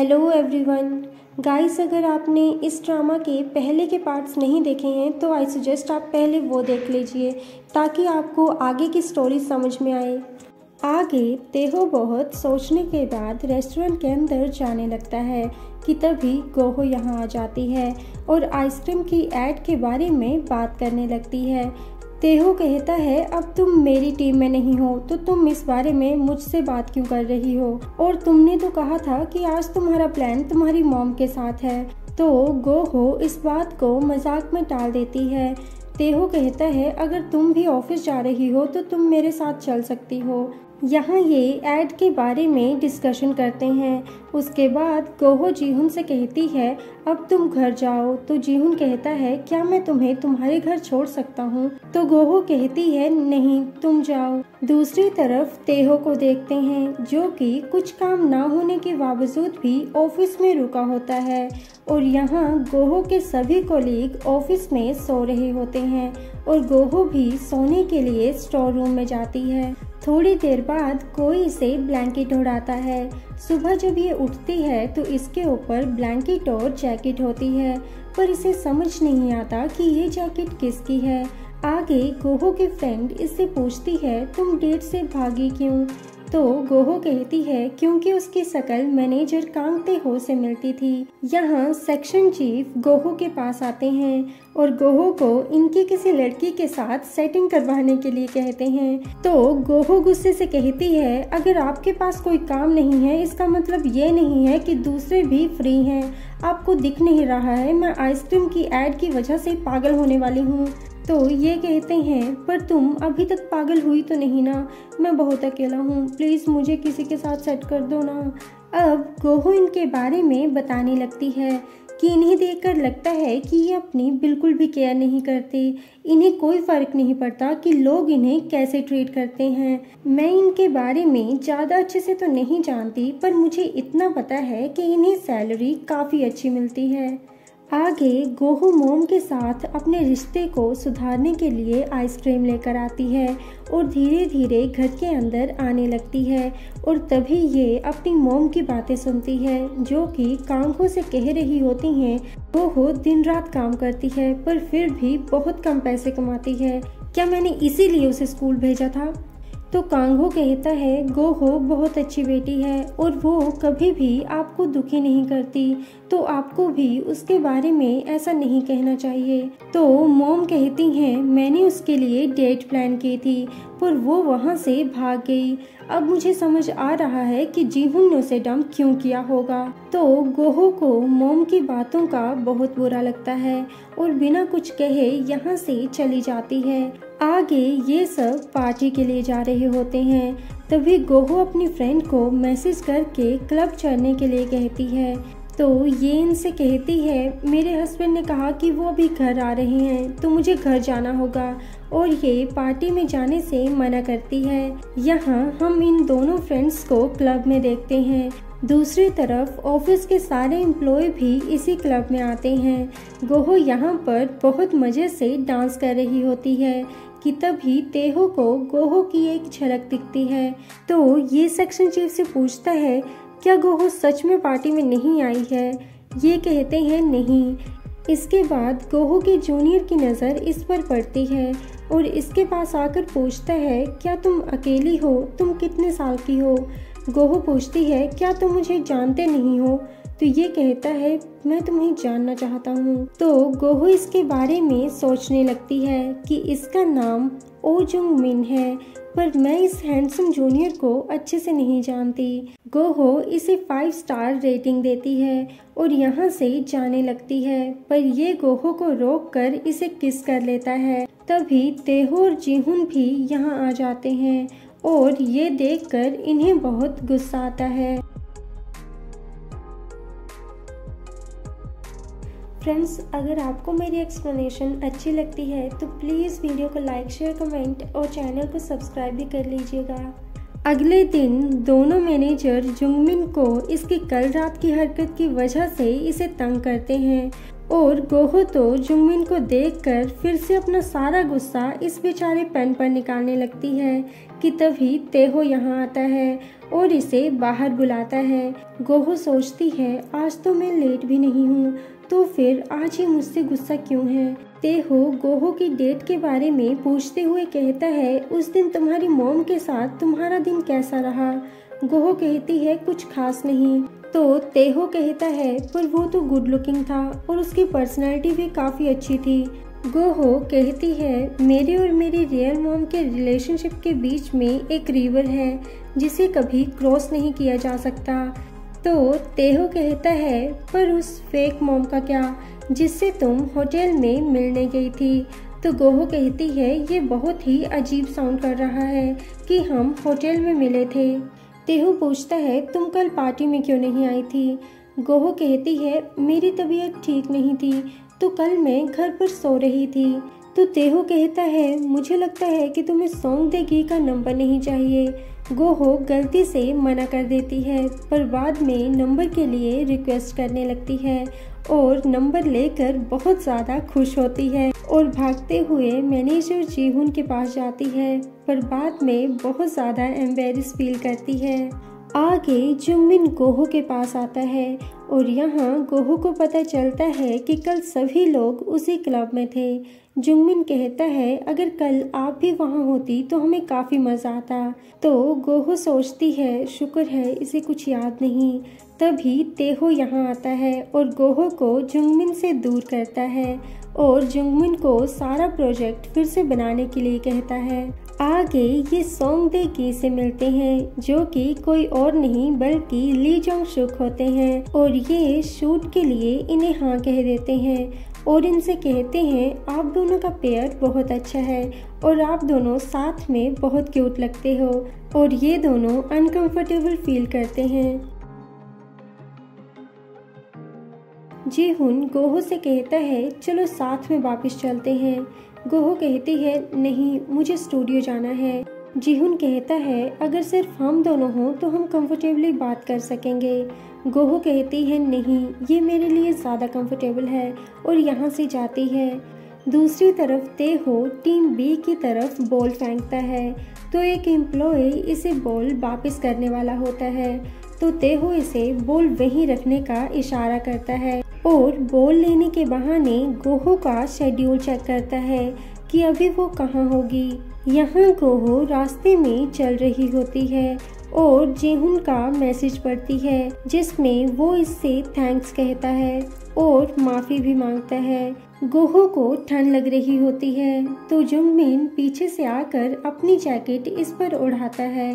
Hello everyone guys, अगर आपने इस ड्रामा के पहले के पार्ट्स नहीं देखे हैं तो आई सजेस्ट आप पहले वो देख लीजिए ताकि आपको आगे की स्टोरी समझ में आए। आगे तेहो बहुत सोचने के बाद रेस्टोरेंट के अंदर जाने लगता है कि तभी गोहो यहाँ आ जाती है और आइसक्रीम की ऐड के बारे में बात करने लगती है। तेहो कहता है, अब तुम मेरी टीम में नहीं हो तो तुम इस बारे में मुझसे बात क्यों कर रही हो, और तुमने तो कहा था कि आज तुम्हारा प्लान तुम्हारी मॉम के साथ है। तो गोहो इस बात को मजाक में टाल देती है। तेहो कहता है, अगर तुम भी ऑफिस जा रही हो तो तुम मेरे साथ चल सकती हो। यहाँ ये ऐड के बारे में डिस्कशन करते हैं। उसके बाद गोहो जीहुन से कहती है, अब तुम घर जाओ। तो जीहुन कहता है, क्या मैं तुम्हें तुम्हारे घर छोड़ सकता हूँ? तो गोहो कहती है, नहीं तुम जाओ। दूसरी तरफ तेहो को देखते हैं जो कि कुछ काम ना होने के बावजूद भी ऑफिस में रुका होता है और यहाँ गोहो के सभी कोलीग ऑफिस में सो रहे होते हैं और गोहो भी सोने के लिए स्टोर रूम में जाती है। थोड़ी देर बाद कोई इसे ब्लैंकेट उड़ाता है। सुबह जब ये उठती है तो इसके ऊपर ब्लैंकेट और जैकेट होती है, पर इसे समझ नहीं आता कि ये जैकेट किसकी है। आगे गोहो की फ्रेंड इससे पूछती है, तुम डेट से भागी क्यों? तो गोहो कहती है, क्योंकि उसकी शक्ल मैनेजर कांग तेहो से मिलती थी। यहाँ सेक्शन चीफ गोहो के पास आते हैं और गोहो को इनकी किसी लड़की के साथ सेटिंग करवाने के लिए कहते हैं। तो गोहो गुस्से से कहती है, अगर आपके पास कोई काम नहीं है इसका मतलब ये नहीं है कि दूसरे भी फ्री हैं। आपको दिख नहीं रहा है मैं आइसक्रीम की ऐड की वजह से पागल होने वाली हूँ? तो ये कहते हैं, पर तुम अभी तक पागल हुई तो नहीं ना? मैं बहुत अकेला हूँ, प्लीज़ मुझे किसी के साथ सेट कर दो ना। अब गोहो इनके बारे में बताने लगती है कि इन्हें देखकर लगता है कि ये अपनी बिल्कुल भी केयर नहीं करते। इन्हें कोई फ़र्क नहीं पड़ता कि लोग इन्हें कैसे ट्रीट करते हैं। मैं इनके बारे में ज़्यादा अच्छे से तो नहीं जानती, पर मुझे इतना पता है कि इन्हें सैलरी काफ़ी अच्छी मिलती है। आगे गोहो मोम के साथ अपने रिश्ते को सुधारने के लिए आइसक्रीम लेकर आती है और धीरे धीरे घर के अंदर आने लगती है और तभी ये अपनी मोम की बातें सुनती है जो कि कांगहो से कह रही होती हैं, गोहो दिन रात काम करती है पर फिर भी बहुत कम पैसे कमाती है, क्या मैंने इसीलिए उसे स्कूल भेजा था? तो कांगहो कहता है, गोहो बहुत अच्छी बेटी है और वो कभी भी आपको दुखी नहीं करती, तो आपको भी उसके बारे में ऐसा नहीं कहना चाहिए। तो मोम कहती हैं, मैंने उसके लिए डेट प्लान की थी पर वो वहाँ से भाग गई। अब मुझे समझ आ रहा है कि जीहुन ने उसे डंप क्यों किया होगा। तो गोहो को मोम की बातों का बहुत बुरा लगता है और बिना कुछ कहे यहाँ से चली जाती है। आगे ये सब पार्टी के लिए जा रहे होते हैं। तभी गोहो अपनी फ्रेंड को मैसेज करके क्लब चढ़ने के लिए कहती है। तो ये इनसे कहती है, मेरे हस्बैंड ने कहा कि वो अभी घर आ रहे हैं तो मुझे घर जाना होगा, और ये पार्टी में जाने से मना करती है। यहाँ हम इन दोनों फ्रेंड्स को क्लब में देखते हैं। दूसरी तरफ ऑफिस के सारे एम्प्लॉय भी इसी क्लब में आते हैं। गोहो यहाँ पर बहुत मजे से डांस कर रही होती है कि तभी तेहो को गोहो की एक झलक दिखती है। तो ये सेक्शन चीफ से पूछता है, क्या गोहो सच में पार्टी में नहीं आई है? ये कहते हैं नहीं। इसके बाद गोहो के जूनियर की नज़र इस पर पड़ती है और इसके पास आकर पूछता है, क्या तुम अकेली हो? तुम कितने साल की हो? गोहो पूछती है, क्या तुम मुझे जानते नहीं हो? तो ये कहता है, मैं तुम्हें जानना चाहता हूँ। तो गोहो इसके बारे में सोचने लगती है कि इसका नाम ओ जुंग मिन है, पर मैं इस हैंडसम जूनियर को अच्छे से नहीं जानती। गोहो इसे 5 स्टार रेटिंग देती है और यहाँ से जाने लगती है, पर ये गोहो को रोककर इसे किस कर लेता है। तभी तेहो और जीहुन भी यहाँ आ जाते हैं और ये देखकर इन्हें बहुत गुस्सा आता है। फ्रेंड्स, अगर आपको मेरी एक्सप्लेनेशन अच्छी लगती है तो प्लीज़ वीडियो को लाइक, शेयर, कमेंट और चैनल को सब्सक्राइब भी कर लीजिएगा। अगले दिन दोनों मैनेजर जुंगमिन को इसकी कल रात की हरकत की वजह से इसे तंग करते हैं और गोहो तो जुंगमिन को देखकर फिर से अपना सारा गुस्सा इस बेचारे पेन पर निकालने लगती है कि तभी तेहो यहाँ आता है और इसे बाहर बुलाता है। गोहो सोचती है आज तो मैं लेट भी नहीं हूँ, तो फिर आज ये मुझसे गुस्सा क्यों है। तेहो गोहो की डेट के बारे में पूछते हुए कहता है उस दिन तुम्हारी मॉम के साथ तुम्हारा दिन कैसा रहा। गोहो कहती है कुछ खास नहीं। तो तेहो कहता है पर वो तो गुड लुकिंग था और उसकी पर्सनैलिटी भी काफ़ी अच्छी थी। गोहो कहती है मेरे और मेरी रियल मॉम के रिलेशनशिप के बीच में एक रिवर है जिसे कभी क्रॉस नहीं किया जा सकता। तो तेहो कहता है पर उस फेक मॉम का क्या जिससे तुम होटल में मिलने गई थी। तो गोहो कहती है ये बहुत ही अजीब साउंड कर रहा है कि हम होटल में मिले थे। तेहो पूछता है तुम कल पार्टी में क्यों नहीं आई थी। गोहो कहती है मेरी तबीयत ठीक नहीं थी तो कल मैं घर पर सो रही थी। तो तेहो कहता है मुझे लगता है कि तुम्हें सॉन्ग देगी का नंबर नहीं चाहिए। गोहो गलती से मना कर देती है पर बाद में नंबर के लिए रिक्वेस्ट करने लगती है और नंबर लेकर बहुत ज़्यादा खुश होती है और भागते हुए मैनेजर जीहुन के पास जाती है पर बाद में बहुत ज़्यादा एम्बेरस फील करती है। आगे जुंगमिन गोहो के पास आता है और यहाँ गोहो को पता चलता है कि कल सभी लोग उसी क्लब में थे। जुंगमिन कहता है अगर कल आप भी वहाँ होती तो हमें काफ़ी मज़ा आता। तो गोहो सोचती है शुक्र है इसे कुछ याद नहीं। तभी तेहो यहाँ आता है और गोहो को जुंगमिन से दूर करता है और जुंगमिन को सारा प्रोजेक्ट फिर से बनाने के लिए कहता है। आगे ये सॉन्ग दे की से मिलते हैं जो कि कोई और नहीं बल्कि ली जोंग सुक होते हैं और ये शूट के लिए इन्हें हाँ कह देते हैं और इनसे कहते हैं आप दोनों का पेयर बहुत अच्छा है और आप दोनों साथ में बहुत क्यूट लगते हो और ये दोनों अनकंफर्टेबल फील करते हैं। जीहुन गोहो से कहता है चलो साथ में वापस चलते हैं। गोहो कहती है नहीं मुझे स्टूडियो जाना है। जीहुन कहता है अगर सिर्फ हम दोनों हों तो हम कंफर्टेबली बात कर सकेंगे। गोहो कहती है नहीं ये मेरे लिए ज़्यादा कंफर्टेबल है और यहाँ से जाती है। दूसरी तरफ तेहो टीम बी की तरफ बॉल फेंकता है तो एक एम्प्लॉय इसे बॉल वापस करने वाला होता है तो तेहो इसे बॉल वहीं रखने का इशारा करता है और बॉल लेने के बहाने गोहो का शेड्यूल चेक करता है कि अभी वो कहाँ होगी। यहाँ गोहो रास्ते में चल रही होती है और जीहुन का मैसेज पढ़ती है जिसमें वो इससे थैंक्स कहता है और माफ़ी भी मांगता है। गोहो को ठंड लग रही होती है तो जुंगमिन पीछे से आकर अपनी जैकेट इस पर उड़ाता है।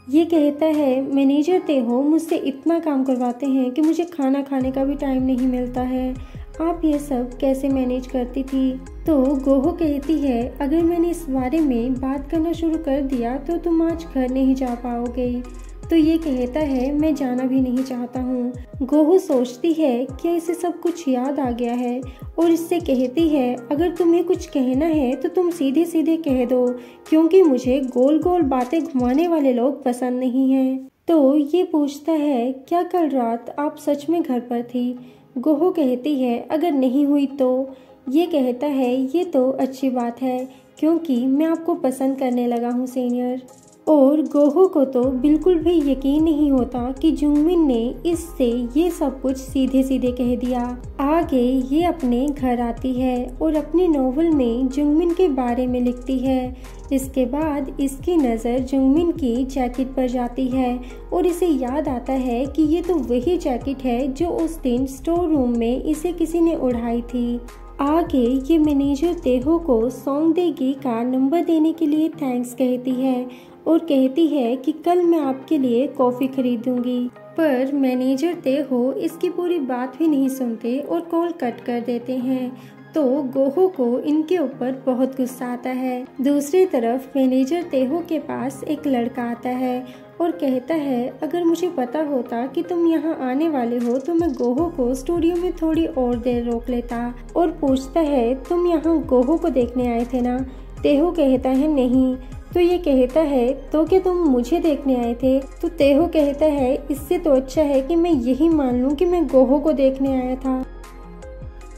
ये कहता है मैनेजर तेहो मुझसे इतना काम करवाते हैं कि मुझे खाना खाने का भी टाइम नहीं मिलता है। आप ये सब कैसे मैनेज करती थी। तो गोहो कहती है अगर मैंने इस बारे में बात करना शुरू कर दिया तो तुम आज घर नहीं जा पाओगे। तो ये कहता है मैं जाना भी नहीं चाहता हूँ। गोहो सोचती है क्या इसे सब कुछ याद आ गया है और इससे कहती है अगर तुम्हें कुछ कहना है तो तुम सीधे सीधे कह दो क्योंकि मुझे गोल गोल बातें घुमाने वाले लोग पसंद नहीं हैं। तो ये पूछता है क्या कल रात आप सच में घर पर थी। गोहो कहती है अगर नहीं हुई तो। ये कहता है ये तो अच्छी बात है क्योंकि मैं आपको पसंद करने लगा हूँ सीनियर। और गोहो को तो बिल्कुल भी यकीन नहीं होता कि जुंगमिन ने इससे ये सब कुछ सीधे सीधे कह दिया। आगे ये अपने घर आती है और अपने नोवेल में जुंगमिन के बारे में लिखती है। इसके बाद इसकी नज़र जुंगमिन की जैकेट पर जाती है और इसे याद आता है कि ये तो वही जैकेट है जो उस दिन स्टोर रूम में इसे किसी ने उड़ाई थी। आगे ये मैनेजर तेहो को सॉन्ग देगी का नंबर देने के लिए थैंक्स कहती है और कहती है कि कल मैं आपके लिए कॉफ़ी खरीदूंगी। पर मैनेजर तेहो इसकी पूरी बात भी नहीं सुनते और कॉल कट कर देते हैं। तो गोहो को इनके ऊपर बहुत गुस्सा आता है। दूसरी तरफ मैनेजर तेहो के पास एक लड़का आता है और कहता है अगर मुझे पता होता कि तुम यहाँ आने वाले हो तो मैं गोहो को स्टूडियो में थोड़ी और देर रोक लेता। और पूछता है तुम यहाँ गोहो को देखने आए थे ना। तेहो कहता है नहीं। तो ये कहता है तो क्या तुम मुझे देखने आए थे। तो तेहो कहता है इससे तो अच्छा है कि मैं यही मान लूँ कि मैं गोहो को देखने आया था।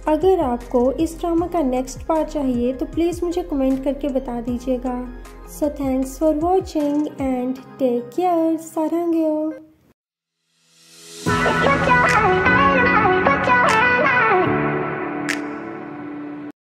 अगर आपको इस ड्रामा का नेक्स्ट पार्ट चाहिए तो प्लीज़ मुझे कमेंट करके बता दीजिएगा। So thanks for watching and take care. Sarangyo.